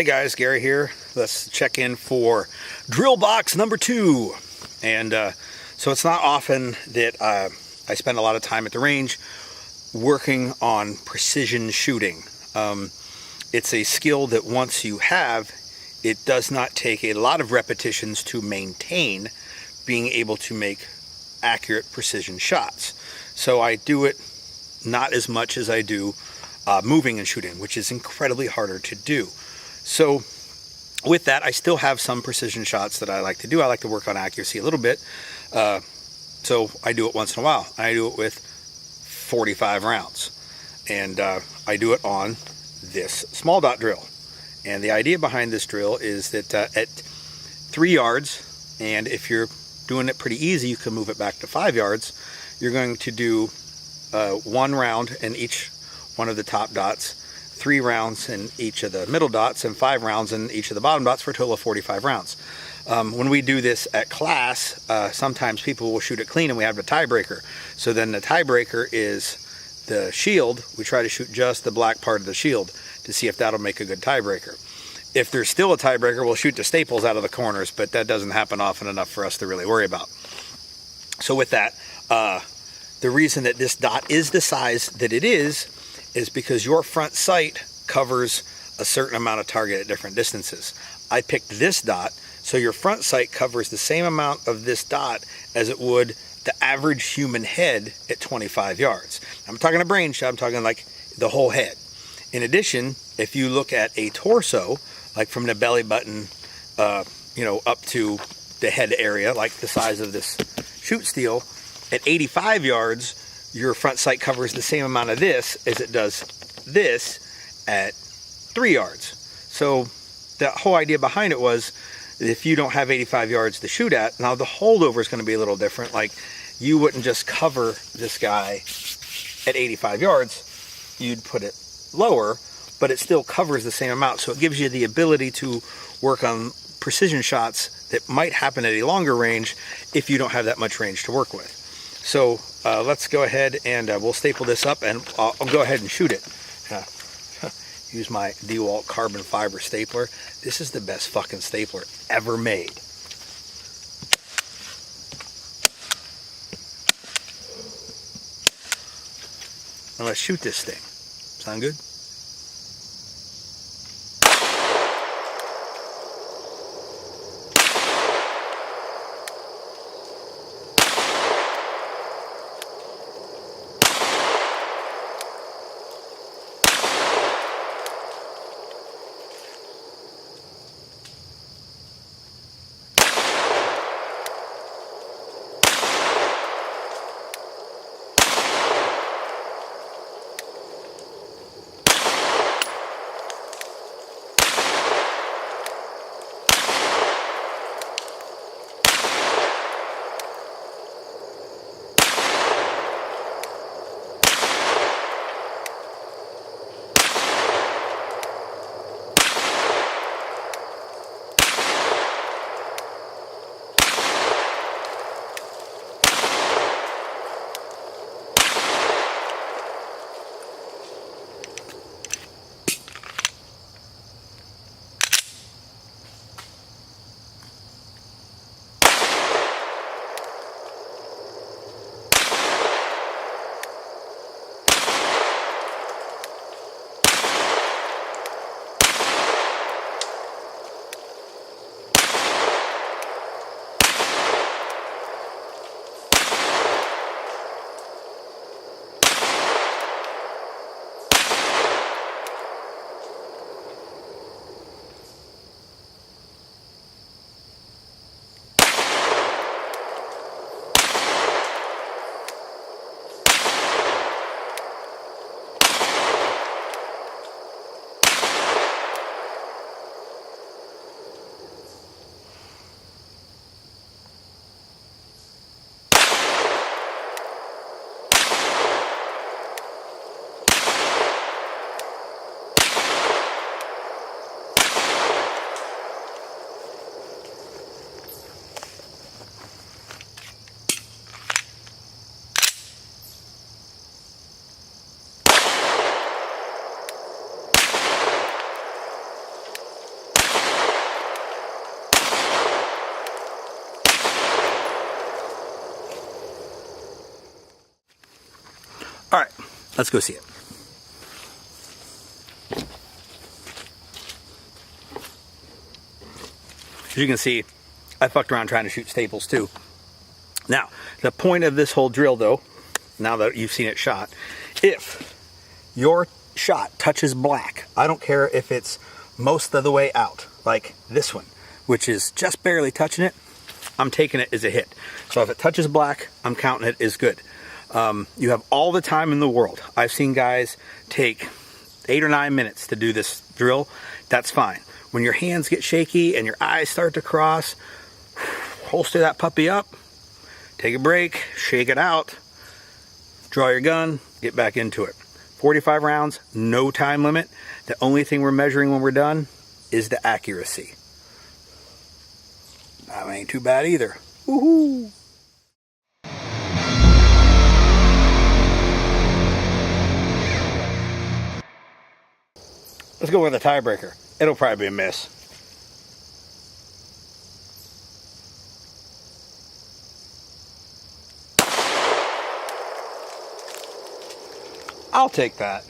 Hey guys, Gary here. Let's check in for Drillbox number 2. And so it's not often that I spend a lot of time at the range working on precision shooting. It's a skill that once you have, it does not take a lot of repetitions to maintain being able to make accurate precision shots. So I do it not as much as I do moving and shooting, which is incredibly harder to do. So with that, I still have some precision shots that I like to do. I like to work on accuracy a little bit. So I do it once in a while. I do it with 45 rounds. And I do it on this small dot drill. And the idea behind this drill is that at 3 yards, and if you're doing it pretty easy, you can move it back to 5 yards, you're going to do 1 round in each one of the top dots, 3 rounds in each of the middle dots, and 5 rounds in each of the bottom dots for a total of 45 rounds. When we do this at class, sometimes people will shoot it clean and we have a tiebreaker. So then the tiebreaker is the shield. We try to shoot just the black part of the shield to see if that'll make a good tiebreaker. If there's still a tiebreaker, we'll shoot the staples out of the corners, but that doesn't happen often enough for us to really worry about. So with that, the reason that this dot is the size that it is because your front sight covers a certain amount of target at different distances. I picked this dot, so your front sight covers the same amount of this dot as it would the average human head at 25 yards. I'm talking a brain shot, I'm talking like the whole head. In addition, if you look at a torso, like from the belly button, up to the head area, like the size of this shoot steel, at 85 yards, your front sight covers the same amount of this as it does this at 3 yards. So the whole idea behind it was that if you don't have 85 yards to shoot at, now the holdover is going to be a little different. Like you wouldn't just cover this guy at 85 yards, you'd put it lower, but it still covers the same amount. So it gives you the ability to work on precision shots that might happen at a longer range if you don't have that much range to work with. So let's go ahead and we'll staple this up, and I'll go ahead and shoot it. Use my DeWalt carbon fiber stapler. This is the best fucking stapler ever made. And let's shoot this thing. Sound good? Let's go see it. As you can see, I fucked around trying to shoot staples too. Now, the point of this whole drill though, now that you've seen it shot, if your shot touches black, I don't care if it's most of the way out, like this one, which is just barely touching it, I'm taking it as a hit. So if it touches black, I'm counting it as good. You have all the time in the world. I've seen guys take 8 or 9 minutes to do this drill. That's fine. When your hands get shaky and your eyes start to cross, holster that puppy up, take a break, shake it out, draw your gun, get back into it. 45 rounds, no time limit. The only thing we're measuring when we're done is the accuracy. That ain't too bad either. Woohoo! Let's go with a tiebreaker. It'll probably be a miss. I'll take that.